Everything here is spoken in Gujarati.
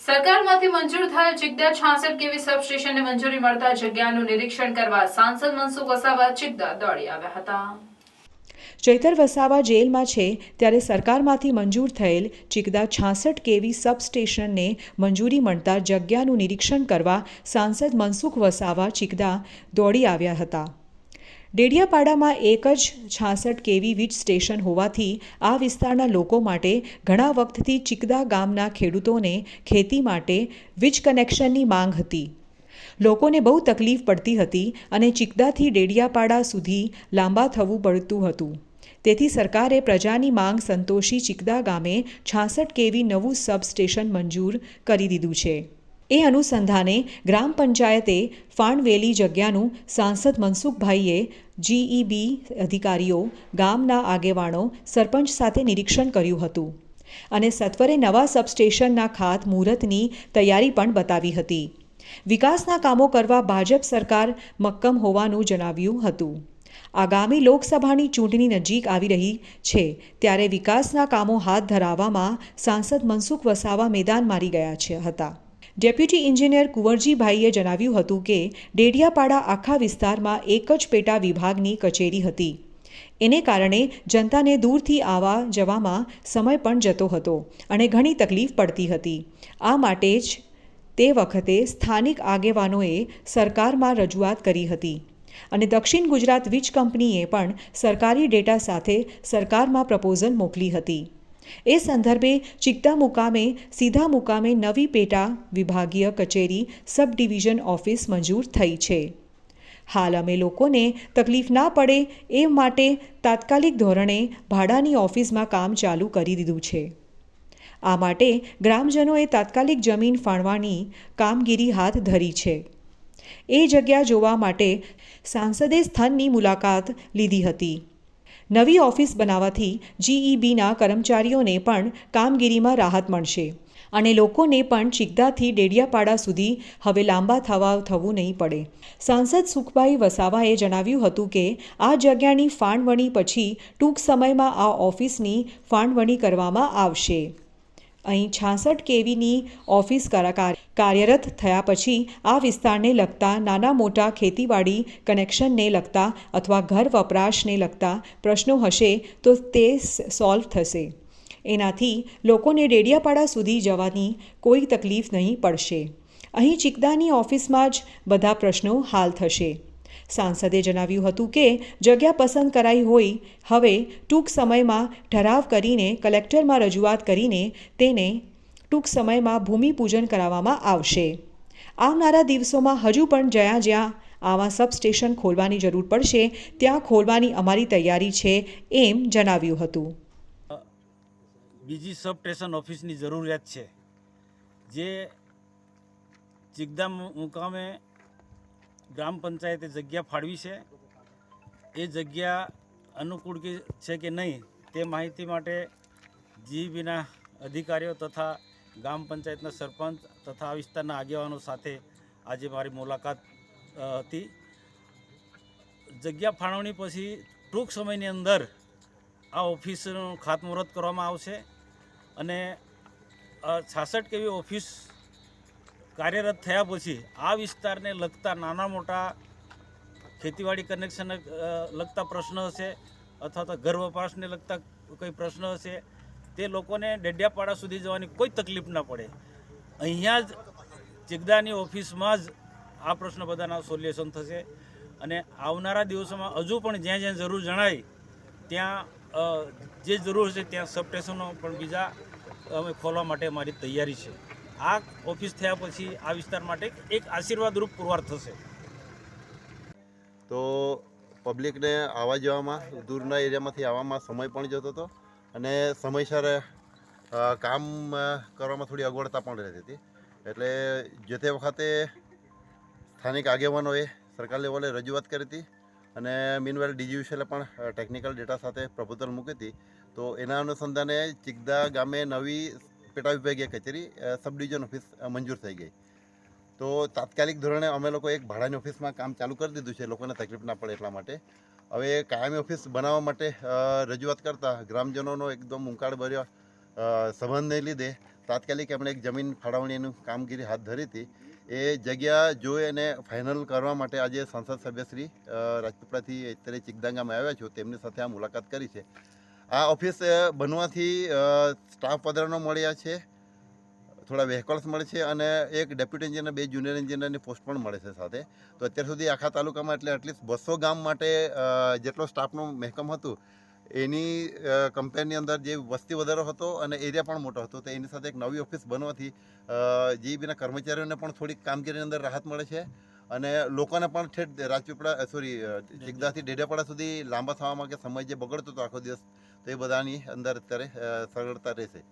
સરકારમાંથી મંજૂર થયેલ ચિકદા 66 કેવી સબસ્ટેશનને મંજૂરી મળતા જગ્યાનું નિરીક્ષણ કરવા સાંસદ મનસુખ વસાવા ચિકદા દોડી આવ્યા હતા। ચૈતર વસાવા જેલમાં છે ત્યારે સરકારમાંથી મંજૂર થયેલ ચિકદા 66 કેવી સબસ્ટેશનને મંજૂરી મળતા જગ્યાનું નિરીક્ષણ કરવા સાંસદ મનસુખ વસાવા ચિકદા દોડી આવ્યા હતા। ડેડિયાપાડામાં એક જ 66 કેવી વીજ સ્ટેશન હોવાથી આ વિસ્તારના લોકો માટે ઘણા વખતથી ચિકદા ગામના ખેડૂતોને ખેતી માટે વીજ કનેક્શનની માંગ હતી। લોકોને બહુ તકલીફ પડતી હતી અને ચિકદાથી ડેડિયાપાડા સુધી લાંબા થવું પડતું હતું। તેથી સરકારે પ્રજાની માંગ સંતોષી ચિકદા ગામે 66 કેવી નવું સબસ્ટેશન મંજૂર કરી દીધું છે। એ અનુસંધાને ગ્રામ પંચાયતે ફાળવેલી જગ્યાનું સાંસદ મનસુખભાઈએ જીઈબી અધિકારીઓ, ગામના આગેવાનો, સરપંચ સાથે નિરીક્ષણ કર્યું હતું અને સત્વરે નવા સબસ્ટેશનના ખાતમુહૂર્તની તૈયારી પણ બતાવી હતી। વિકાસના કામો કરવા ભાજપ સરકાર મક્કમ હોવાનું જણાવ્યું હતું। આગામી લોકસભાની ચૂંટણી નજીક આવી રહી છે ત્યારે વિકાસના કામો હાથ ધરવામાં સાંસદ મનસુખ વસાવા મેદાન મારી ગયા હતા। ડેપ્યુટી એન્જિનિયર કુંવરજીભાઈએ જણાવ્યું હતું કે ડેડિયાપાડા આખા વિસ્તારમાં એક જ પેટા વિભાગની કચેરી હતી। એને કારણે જનતાને દૂરથી આવવા જવામાં સમય પણ જતો હતો અને ઘણી તકલીફ પડતી હતી। આ માટે જ તે વખતે સ્થાનિક આગેવાનોએ સરકારમાં રજૂઆત કરી હતી અને દક્ષિણ ગુજરાત વીજ કંપનીએ પણ સરકારી ડેટા સાથે સરકારમાં પ્રપોઝલ મોકલી હતી। એ સંદર્ભે ચિકદા મુકામે સીધા મુકામે નવી પેટા વિભાગીય કચેરી સબ ડિવિઝન ઓફિસ મંજૂર થઈ છે। હાલ અમે લોકોને તકલીફ ના પડે એ માટે તાત્કાલિક ધોરણે ભાડાની ઓફિસમાં કામ ચાલુ કરી દીધું છે। આ માટે ગ્રામજનોએ તાત્કાલિક જમીન ફાળવાની કામગીરી હાથ ધરી છે। એ જગ્યા જોવા માટે સાંસદે સ્થળની મુલાકાત લીધી હતી। નવી ઓફિસ બનાવવાથી જીઈબીના કર્મચારીઓને પણ કામગીરીમાં રાહત મળશે અને લોકોને પણ ચિકદાથી ડેડિયાપાડા સુધી હવે લાંબા થવું નહીં પડે। સાંસદ સુખભાઈ વસાવાએ જણાવ્યું હતું કે આ જગ્યાની ફાળવણી પછી ટૂંક સમયમાં આ ઓફિસની ફાળવણી કરવામાં આવશે। અહીં 66 કેવીની ઓફિસ કાર્યરત થયા પછી આ વિસ્તારને લગતા નાના મોટા ખેતીવાડી કનેક્શનને લગતા અથવા ઘર વપરાશને લગતા પ્રશ્નો હશે તો તે સોલ્વ થશે। એનાથી લોકોને ડેડિયાપાડા સુધી જવાની કોઈ તકલીફ નહીં પડશે। અહીં ચિકદાની ઓફિસમાં જ બધા પ્રશ્નો હાલ થશે। સાંસદે જણાવ્યું હતું કે જગ્યા પસંદ કરાઈ હોય હવે ટૂંક સમયમાં ઠરાવ કરીને કલેક્ટરમાં રજૂઆત કરીને તેને ટૂંક સમયમાં ભૂમિપૂજન કરાવવામાં આવશે। આવનારા દિવસોમાં હજુ પણ જ્યાં આવા સબસ્ટેશન ખોલવાની જરૂર પડશે ત્યાં ખોલવાની અમારી તૈયારી છે એમ જણાવ્યું હતું। બીજી સબસ્ટેશન ઓફિસની જરૂરિયાત છે જે ચિકદા મુકામે ગ્રામ પંચાયતે જગ્યા ફાળવી છે। એ જગ્યા અનુકૂળ છે કે નહીં તે માહિતી માટે જીઈબીના અધિકારીઓ તથા ગ્રામ પંચાયતના સરપંચ તથા આ વિસ્તારના આગેવાનો સાથે આજે મારી મુલાકાત હતી। જગ્યા ફાળવણી પછી ટૂંક સમયની અંદર આ ઓફિસનું ખાતમુહૂર્ત કરવામાં આવશે અને 66 કેવી ઓફિસ કાર્યરત થયા પછી આ વિસ્તારને લગતા નાના મોટા ખેતીવાડી કનેક્શન લગતા પ્રશ્ન હશે અથવા તો ઘર વપરાશને લગતા કોઈ પ્રશ્ન હશે તે લોકોને ડેડિયાપાડા સુધી જવાની કોઈ તકલીફ ના પડે। અહીંયા જ ચિકદાની ઓફિસમાં જ આ પ્રશ્ન બધાના સોલ્યુશન થશે અને આવનારા દિવસોમાં હજુ પણ જ્યાં જ્યાં જરૂર જણાય ત્યાં જે જરૂર હશે ત્યાં સબસ્ટેશનો પણ બીજા અમે ખોલવા માટે અમારી તૈયારી છે। આ ઓફિસ થયા પછી આ વિસ્તાર માટે એક આશીર્વાદરૂપ પુરવાર થશે। તો પબ્લિકને આવવા જવામાં દૂરના એરિયામાંથી આવવામાં સમય પણ જતો હતો અને સમયસર કામ કરવામાં થોડી અગવડતા પણ રહેતી હતી। એટલે જે તે વખતે સ્થાનિક આગેવાનોએ સરકાર લેવલે રજૂઆત કરી હતી અને મીનવેલ ડીજીવીસીએલે પણ ટેકનિકલ ડેટા સાથે પ્રપોઝલ મૂકી હતી। તો એના અનુસંધાને ચિકદા ગામે નવી પેટા વિભાગીય કચેરી સબ ડિવિઝન ઓફિસ મંજૂર થઈ ગઈ। તો તાત્કાલિક ધોરણે અમે લોકો એક ભાડાની ઓફિસમાં કામ ચાલુ કરી દીધું છે લોકોને તકલીફ ના પડે એટલા માટે। હવે કાયમી ઓફિસ બનાવવા માટે રજૂઆત કરતાં ગ્રામજનોનો એકદમ ઉંકાળભર્યો સંબંધને લીધે તાત્કાલિક એમણે એક જમીન ફાળવણીનું કામગીરી હાથ ધરી હતી. એ જગ્યા જોઈ અને ફાઇનલ કરવા માટે આજે સંસદ સભ્યશ્રી રાજપીપળાથી અત્યારે ચિકદાંગામાં આવ્યા છો, તેમની સાથે આ મુલાકાત કરી છે. આ ઓફિસ બનવાથી સ્ટાફ પધારનો મળ્યા છે, થોડા વ્હીકલ્સ મળે છે અને એક ડેપ્યુટી એન્જિનિયર, 2 જુનિયર એન્જિનિયરની પોસ્ટ પણ મળે છે સાથે. તો અત્યાર સુધી આખા તાલુકામાં એટલે એટલીસ્ટ 200 ગામ માટે જેટલો સ્ટાફનું મહેકમ હતું એની કમ્પેરની અંદર જે વસ્તી વધારો હતો અને એરિયા પણ મોટો હતો, તો એની સાથે એક નવી ઓફિસ બનવાથી જીઈબીના કર્મચારીઓને પણ થોડીક કામગીરીની અંદર રાહત મળે છે અને લોકોને પણ ઠેઠ ચિકદાથી ડેડિયાપાડા સુધી લાંબા થવામાં કે સમય જે બગડતો હતો આખો દિવસ, તો એ બધાની અંદર અત્યારે સરળતા રહેશે.